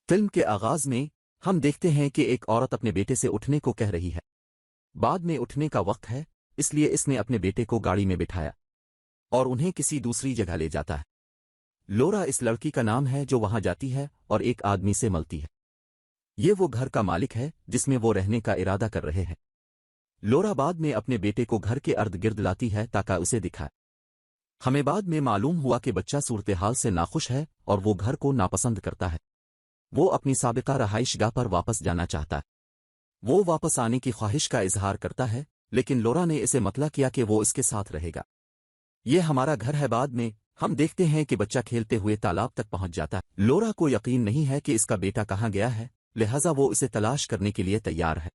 Film کے آغاز میں ہم دیکھتے ہیں کہ ایک عورت اپنے بیٹے سے اٹھنے کو کہہ رہی ہے۔ بعد میں اٹھنے کا وقت ہے، اس لیے اس نے اپنے بیٹے کو گاڑی میں بٹھایا اور انہیں کسی دوسری جگہ لے جاتا ہے۔ لورا اس لڑکی کا نام ہے جو وہاں جاتی ہے اور ایک آدمی سے ملتی ہے۔ یہ وہ گھر کا مالک ہے جس میں وہ رہنے کا ارادہ کر رہے ہیں۔ لورا بعد میں اپنے بیٹے کو گھر کے ارد گرد لاتی ہے تاکہ اسے دکھائے۔ ہمیں بعد میں معلوم ہوا کہ بچہ صورتحال سے ناخوش ہے اور وہ گھر کو ناپسند کرتا ہے۔ وہ اپنی سابقہ رہائش گاہ پر واپس جانا چاہتا ہے۔ وہ واپس آنے کی خواہش کا اظہار کرتا ہے، لیکن لورا نے اسے مطلع کیا کہ وہ اس کے ساتھ رہے گا۔ یہ ہمارا گھر ہے۔ بعد میں ہم دیکھتے ہیں کہ بچہ کھیلتے ہوئے تالاب تک پہنچ جاتا ہے۔ لورا کو یقین نہیں ہے کہ اس کا بیٹا کہاں گیا ہے، لہذا وہ اسے تلاش کرنے کے لیے تیار ہے۔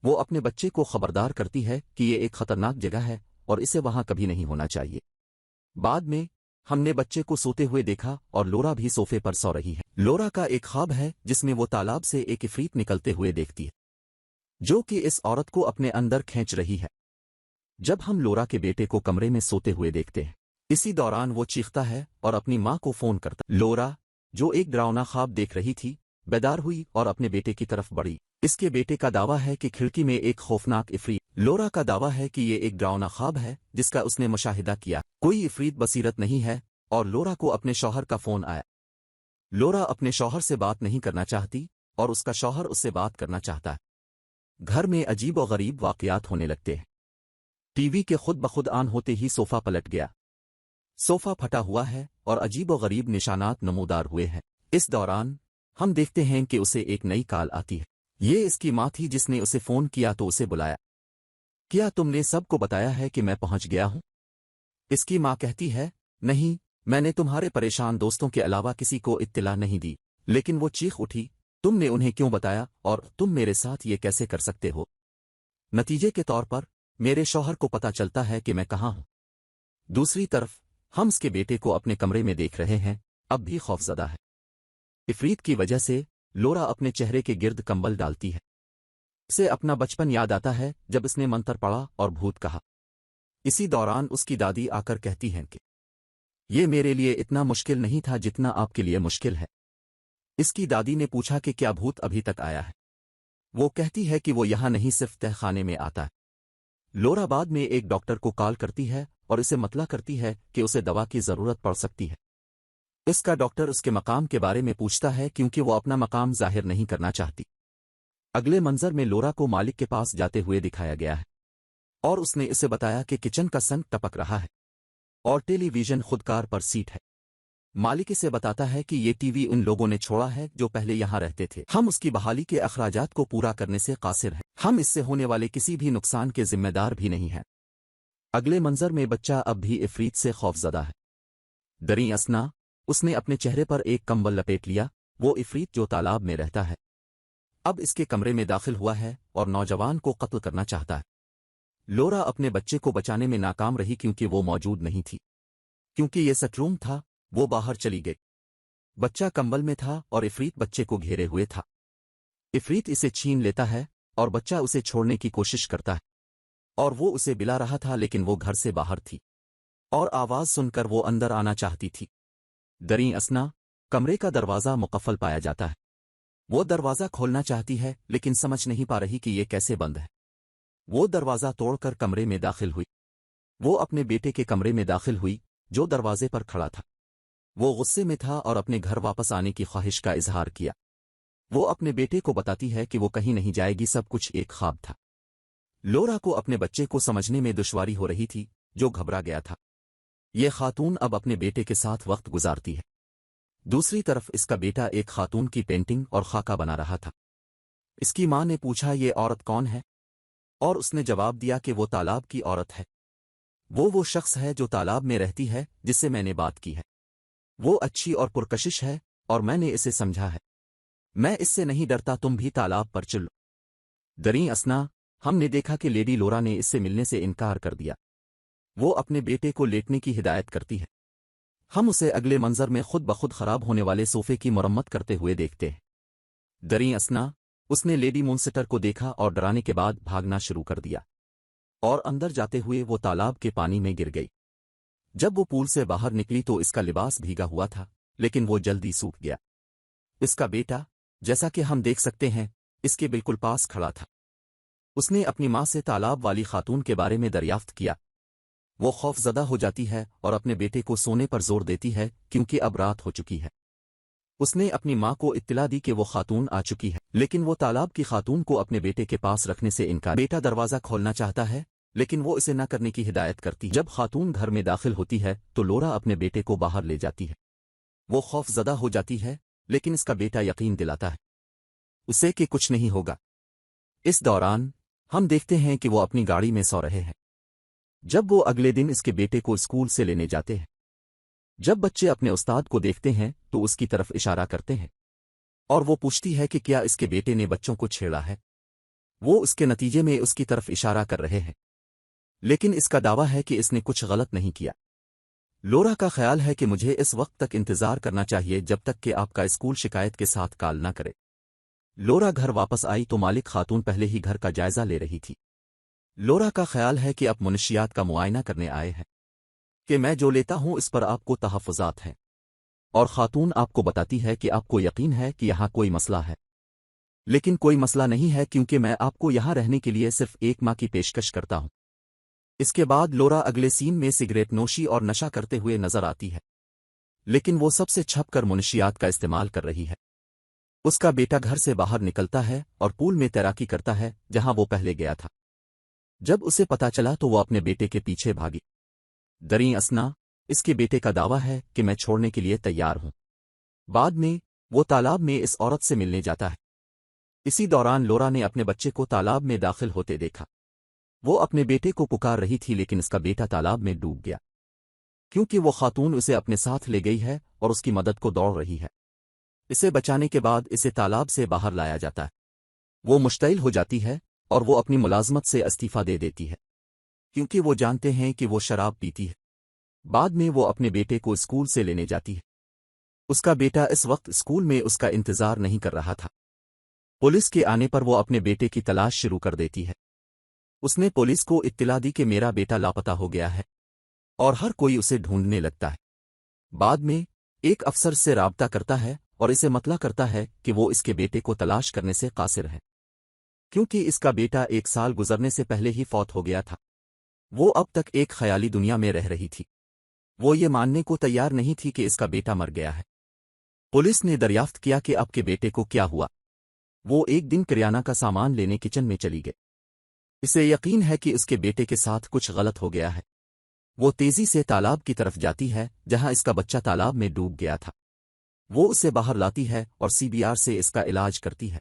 وہ اپنے بچے کو خبردار کرتی ہے کہ یہ ایک خطرناک جگہ ہے اور اسے وہاں کبھی نہیں ہونا چاہیے۔ بعد میں ہم نے بچے کو سوتے ہوئے دیکھا اور لورا بھی صوفے پر سو رہی ہے۔ لورا کا ایک خواب ہے جس میں وہ تالاب سے ایک عفریت نکلتے ہوئے دیکھتی ہے جو کہ اس عورت کو اپنے اندر کھینچ رہی ہے۔ جب ہم لورا کے بیٹے کو کمرے میں سوتے ہوئے دیکھتے ہیں، اسی دوران وہ چیختا ہے اور اپنی ماں کو فون کرتا ہے۔ لورا، جو ایک ڈراؤنا خواب دیکھ رہی تھی، بیدار ہوئی اور اپنے بیٹے کی طرف بڑھی۔ اس کے بیٹے کا دعویٰ ہے کہ کھڑکی میں ایک خوفناک عفریت۔ لورا کا دعویٰ ہے کہ یہ ایک ڈراؤنا خواب ہے جس کا اس نے مشاہدہ کیا۔ کوئی عفریت بصیرت نہیں ہے اور لورا کو اپنے شوہر کا فون آیا۔ لورا اپنے شوہر سے بات نہیں کرنا چاہتی اور اس کا شوہر اس سے بات کرنا چاہتا ہے۔ گھر میں عجیب و غریب واقعات ہونے لگتے ہیں۔ ٹی وی کے خود بخود آن ہوتے ہی صوفہ پلٹ گیا۔ صوفہ پھٹا ہوا ہے اور عجیب و غریب نشانات نمودار ہوئے ہیں۔ اس دوران ہم دیکھتے ہیں کہ اسے ایک نئی کال آتی ہے۔ یہ اس کی ماں تھی جس نے اسے فون کیا تو اسے بلایا۔ کیا تم نے سب کو بتایا ہے کہ میں پہنچ گیا ہوں؟ اس کی ماں کہتی ہے، نہیں، میں نے تمہارے پریشان دوستوں کے علاوہ کسی کو اطلاع نہیں دی۔ لیکن وہ چیخ اٹھی، تم نے انہیں کیوں بتایا اور تم میرے ساتھ یہ کیسے کر سکتے ہو؟ نتیجے کے طور پر میرے شوہر کو پتا چلتا ہے کہ میں کہاں ہوں۔ دوسری طرف ہم اس کے بیٹے کو اپنے کمرے میں دیکھ رہے ہیں، اب بھی خوفزدہ ہے۔ عفریت کی وجہ سے لورا اپنے چہرے کے گرد کمبل ڈالتی ہے۔ اسے اپنا بچپن یاد آتا ہے جب اس نے منتر پڑھا اور بھوت کہا۔ اسی دوران اس کی دادی آ کر کہتی ہیں کہ یہ میرے لیے اتنا مشکل نہیں تھا جتنا آپ کے لیے مشکل ہے۔ اس کی دادی نے پوچھا کہ کیا بھوت ابھی تک آیا ہے؟ وہ کہتی ہے کہ وہ یہاں نہیں، صرف تہ خانے میں آتا ہے۔ لورا بعد میں ایک ڈاکٹر کو کال کرتی ہے اور اسے مطلع کرتی ہے کہ اسے دوا کی ضرورت پڑ سکتی ہے۔ اس کا ڈاکٹر اس کے مقام کے بارے میں پوچھتا ہے کیونکہ وہ اپنا مقام ظاہر نہیں کرنا چاہتی۔ اگلے منظر میں لورا کو مالک کے پاس جاتے ہوئے دکھایا گیا ہے اور اس نے اسے بتایا کہ کچن کا سنک ٹپک رہا ہے اور ٹیلی ویژن خودکار پر سیٹ ہے۔ مالک اسے بتاتا ہے کہ یہ ٹی وی ان لوگوں نے چھوڑا ہے جو پہلے یہاں رہتے تھے۔ ہم اس کی بحالی کے اخراجات کو پورا کرنے سے قاصر ہیں۔ ہم اس سے ہونے والے کسی بھی نقصان کے ذمہ دار بھی نہیں ہیں۔ اگلے منظر میں بچہ اب بھی عفریت سے خوفزدہ ہے۔ دریں اثنا اس نے اپنے چہرے پر ایک کمبل لپیٹ لیا۔ وہ عفریت جو تالاب میں رہتا ہے اب اس کے کمرے میں داخل ہوا ہے اور نوجوان کو قتل کرنا چاہتا ہے۔ لورا اپنے بچے کو بچانے میں ناکام رہی کیونکہ وہ موجود نہیں تھی۔ کیونکہ یہ سٹ روم تھا، وہ باہر چلی گئی۔ بچہ کمبل میں تھا اور عفریت بچے کو گھیرے ہوئے تھا۔ عفریت اسے چھین لیتا ہے اور بچہ اسے چھوڑنے کی کوشش کرتا ہے اور وہ اسے بلا رہا تھا، لیکن وہ گھر سے باہر تھی اور آواز سن کر وہ اندر آنا چاہتی تھی۔ دریں اثنا کمرے کا دروازہ مقفل پایا جاتا ہے۔ وہ دروازہ کھولنا چاہتی ہے لیکن سمجھ نہیں پا رہی کہ یہ کیسے بند ہے۔ وہ دروازہ توڑ کر کمرے میں داخل ہوئی۔ وہ اپنے بیٹے کے کمرے میں داخل ہوئی جو دروازے پر کھڑا تھا۔ وہ غصے میں تھا اور اپنے گھر واپس آنے کی خواہش کا اظہار کیا۔ وہ اپنے بیٹے کو بتاتی ہے کہ وہ کہیں نہیں جائے گی، سب کچھ ایک خواب تھا۔ لورا کو اپنے بچے کو سمجھنے میں دشواری ہو رہی تھی جو گھبرا گیا تھا۔ یہ خاتون اب اپنے بیٹے کے ساتھ وقت گزارتی ہے۔ دوسری طرف اس کا بیٹا ایک خاتون کی پینٹنگ اور خاکہ بنا رہا تھا۔ اس کی ماں نے پوچھا یہ عورت کون ہے؟ اور اس نے جواب دیا کہ وہ تالاب کی عورت ہے۔ وہ شخص ہے جو تالاب میں رہتی ہے جس سے میں نے بات کی ہے۔ وہ اچھی اور پرکشش ہے اور میں نے اسے سمجھا ہے۔ میں اس سے نہیں ڈرتا، تم بھی تالاب پر چلو۔ دریں اثنا ہم نے دیکھا کہ لیڈی لورا نے اس سے ملنے سے انکار کر دیا۔ وہ اپنے بیٹے کو لیٹنے کی ہدایت کرتی ہے۔ ہم اسے اگلے منظر میں خود بخود خراب ہونے والے صوفے کی مرمت کرتے ہوئے دیکھتے ہیں۔ دریں اثنا اس نے لیڈی مونسٹر کو دیکھا اور ڈرانے کے بعد بھاگنا شروع کر دیا اور اندر جاتے ہوئے وہ تالاب کے پانی میں گر گئی۔ جب وہ پول سے باہر نکلی تو اس کا لباس بھیگا ہوا تھا لیکن وہ جلدی سوکھ گیا۔ اس کا بیٹا، جیسا کہ ہم دیکھ سکتے ہیں، اس کے بالکل پاس کھڑا تھا۔ اس نے اپنی ماں سے تالاب والی خاتون کے بارے میں دریافت کیا۔ وہ خوف زدہ ہو جاتی ہے اور اپنے بیٹے کو سونے پر زور دیتی ہے کیونکہ اب رات ہو چکی ہے۔ اس نے اپنی ماں کو اطلاع دی کہ وہ خاتون آ چکی ہے، لیکن وہ تالاب کی خاتون کو اپنے بیٹے کے پاس رکھنے سے انکار۔ بیٹا دروازہ کھولنا چاہتا ہے، لیکن وہ اسے نہ کرنے کی ہدایت کرتی ہے۔ جب خاتون گھر میں داخل ہوتی ہے تو لورا اپنے بیٹے کو باہر لے جاتی ہے۔ وہ خوف زدہ ہو جاتی ہے، لیکن اس کا بیٹا یقین دلاتا ہے اسے کہ کچھ نہیں ہوگا۔ اس دوران ہم دیکھتے ہیں کہ وہ اپنی گاڑی میں سو رہے ہیں جب وہ اگلے دن اس کے بیٹے کو اسکول سے لینے جاتے ہیں۔ جب بچے اپنے استاد کو دیکھتے ہیں تو اس کی طرف اشارہ کرتے ہیں اور وہ پوچھتی ہے کہ کیا اس کے بیٹے نے بچوں کو چھیڑا ہے۔ وہ اس کے نتیجے میں اس کی طرف اشارہ کر رہے ہیں، لیکن اس کا دعویٰ ہے کہ اس نے کچھ غلط نہیں کیا۔ لورا کا خیال ہے کہ مجھے اس وقت تک انتظار کرنا چاہیے جب تک کہ آپ کا اسکول شکایت کے ساتھ کال نہ کرے۔ لورا گھر واپس آئی تو مالک خاتون پہلے ہی گھر کا جائزہ لے رہی تھی۔ لورا کا خیال ہے کہ اب منشیات کا معائنہ کرنے آئے ہیں کہ میں جو لیتا ہوں اس پر آپ کو تحفظات ہیں، اور خاتون آپ کو بتاتی ہے کہ آپ کو یقین ہے کہ یہاں کوئی مسئلہ ہے، لیکن کوئی مسئلہ نہیں ہے کیونکہ میں آپ کو یہاں رہنے کے لیے صرف 1 ماہ کی پیشکش کرتا ہوں۔ اس کے بعد لورا اگلے سین میں سگریٹ نوشی اور نشہ کرتے ہوئے نظر آتی ہے، لیکن وہ سب سے چھپ کر منشیات کا استعمال کر رہی ہے۔ اس کا بیٹا گھر سے باہر نکلتا ہے اور پول میں تیراکی کرتا ہے جہاں وہ پہلے گیا تھا۔ جب اسے پتا چلا تو وہ اپنے بیٹے کے پیچھے بھاگی۔ دریں اثنا اس کے بیٹے کا دعویٰ ہے کہ میں چھوڑنے کے لیے تیار ہوں۔ بعد میں وہ تالاب میں اس عورت سے ملنے جاتا ہے۔ اسی دوران لورا نے اپنے بچے کو تالاب میں داخل ہوتے دیکھا۔ وہ اپنے بیٹے کو پکار رہی تھی لیکن اس کا بیٹا تالاب میں ڈوب گیا کیونکہ وہ خاتون اسے اپنے ساتھ لے گئی ہے اور اس کی مدد کو دوڑ رہی ہے۔ اسے بچانے کے بعد اسے تالاب سے باہر لایا جاتا ہے۔ وہ مشتعل ہو جاتی ہے اور وہ اپنی ملازمت سے استعفیٰ دے دیتی ہے کیونکہ وہ جانتے ہیں کہ وہ شراب پیتی ہے۔ بعد میں وہ اپنے بیٹے کو اسکول سے لینے جاتی ہے۔ اس کا بیٹا اس وقت اسکول میں اس کا انتظار نہیں کر رہا تھا۔ پولیس کے آنے پر وہ اپنے بیٹے کی تلاش شروع کر دیتی ہے۔ اس نے پولیس کو اطلاع دی کہ میرا بیٹا لاپتہ ہو گیا ہے اور ہر کوئی اسے ڈھونڈنے لگتا ہے۔ بعد میں ایک افسر سے رابطہ کرتا ہے اور اسے مطلع کرتا ہے کہ وہ اس کے بیٹے کو تلاش کرنے سے قاصر ہے کیونکہ اس کا بیٹا 1 سال گزرنے سے پہلے ہی فوت ہو گیا تھا۔ وہ اب تک ایک خیالی دنیا میں رہ رہی تھی۔ وہ یہ ماننے کو تیار نہیں تھی کہ اس کا بیٹا مر گیا ہے۔ پولیس نے دریافت کیا کہ اب کے بیٹے کو کیا ہوا۔ وہ ایک دن کریانہ کا سامان لینے کچن میں چلی گئی۔ اسے یقین ہے کہ اس کے بیٹے کے ساتھ کچھ غلط ہو گیا ہے۔ وہ تیزی سے تالاب کی طرف جاتی ہے جہاں اس کا بچہ تالاب میں ڈوب گیا تھا۔ وہ اسے باہر لاتی ہے اور CPR سے اس کا علاج کرتی ہے۔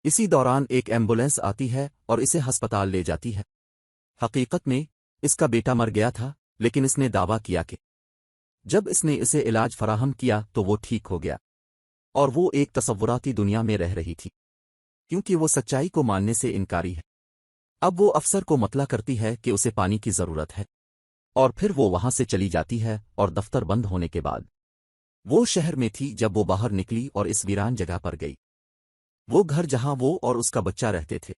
اسی دوران ایک ایمبولینس آتی ہے اور اسے ہسپتال لے جاتی ہے۔ حقیقت میں اس کا بیٹا مر گیا تھا، لیکن اس نے دعویٰ کیا کہ جب اس نے اسے علاج فراہم کیا تو وہ ٹھیک ہو گیا، اور وہ ایک تصوراتی دنیا میں رہ رہی تھی کیونکہ وہ سچائی کو ماننے سے انکاری ہے۔ اب وہ افسر کو مطلع کرتی ہے کہ اسے پانی کی ضرورت ہے، اور پھر وہ وہاں سے چلی جاتی ہے اور دفتر بند ہونے کے بعد وہ شہر میں تھی جب وہ باہر نکلی اور اس ویران جگہ پر گئی۔ وہ گھر جہاں وہ اور اس کا بچہ رہتے تھے۔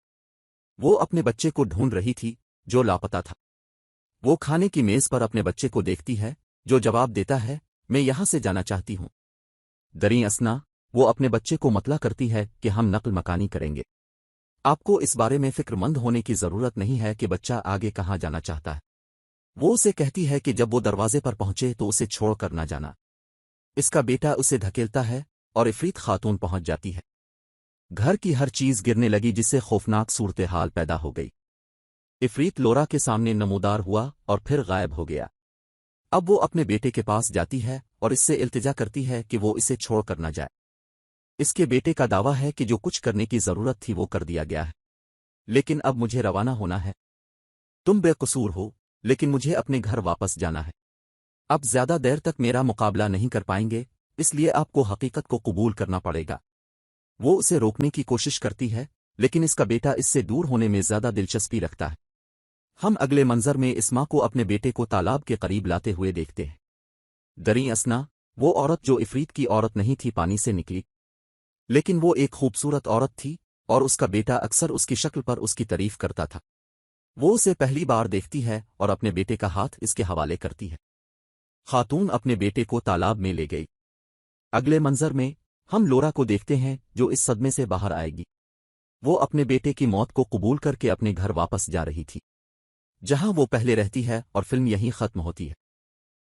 وہ اپنے بچے کو ڈھونڈ رہی تھی جو لاپتہ تھا۔ وہ کھانے کی میز پر اپنے بچے کو دیکھتی ہے جو جواب دیتا ہے، میں یہاں سے جانا چاہتی ہوں۔ دریں اثنا وہ اپنے بچے کو مطلع کرتی ہے کہ ہم نقل مکانی کریں گے۔ آپ کو اس بارے میں فکر مند ہونے کی ضرورت نہیں ہے کہ بچہ آگے کہاں جانا چاہتا ہے۔ وہ اسے کہتی ہے کہ جب وہ دروازے پر پہنچے تو اسے چھوڑ کر نہ جانا۔ اس کا بیٹا اسے دھکیلتا ہے اور عفریت خاتون پہنچ جاتی ہے۔ گھر کی ہر چیز گرنے لگی جس سے خوفناک صورتحال پیدا ہو گئی۔ عفریت لورا کے سامنے نمودار ہوا اور پھر غائب ہو گیا۔ اب وہ اپنے بیٹے کے پاس جاتی ہے اور اس سے التجا کرتی ہے کہ وہ اسے چھوڑ کر نہ جائے۔ اس کے بیٹے کا دعویٰ ہے کہ جو کچھ کرنے کی ضرورت تھی وہ کر دیا گیا ہے، لیکن اب مجھے روانہ ہونا ہے۔ تم بے قصور ہو، لیکن مجھے اپنے گھر واپس جانا ہے۔ اب زیادہ دیر تک میرا مقابلہ نہیں کر پائیں گے، اس لیے آپ کو حقیقت کو قبول کرنا پڑے گا۔ وہ اسے روکنے کی کوشش کرتی ہے، لیکن اس کا بیٹا اس سے دور ہونے میں زیادہ دلچسپی رکھتا ہے۔ ہم اگلے منظر میں اسما کو اپنے بیٹے کو تالاب کے قریب لاتے ہوئے دیکھتے ہیں۔ دریں اثنا وہ عورت جو عفریت کی عورت نہیں تھی پانی سے نکلی، لیکن وہ ایک خوبصورت عورت تھی اور اس کا بیٹا اکثر اس کی شکل پر اس کی تعریف کرتا تھا۔ وہ اسے پہلی بار دیکھتی ہے اور اپنے بیٹے کا ہاتھ اس کے حوالے کرتی ہے۔ خاتون اپنے بیٹے کو تالاب میں لے گئی۔ اگلے منظر میں ہم لورا کو دیکھتے ہیں جو اس صدمے سے باہر آئے گی۔ وہ اپنے بیٹے کی موت کو قبول کر کے اپنے گھر واپس جا رہی تھی جہاں وہ پہلے رہتی ہے، اور فلم یہیں ختم ہوتی ہے۔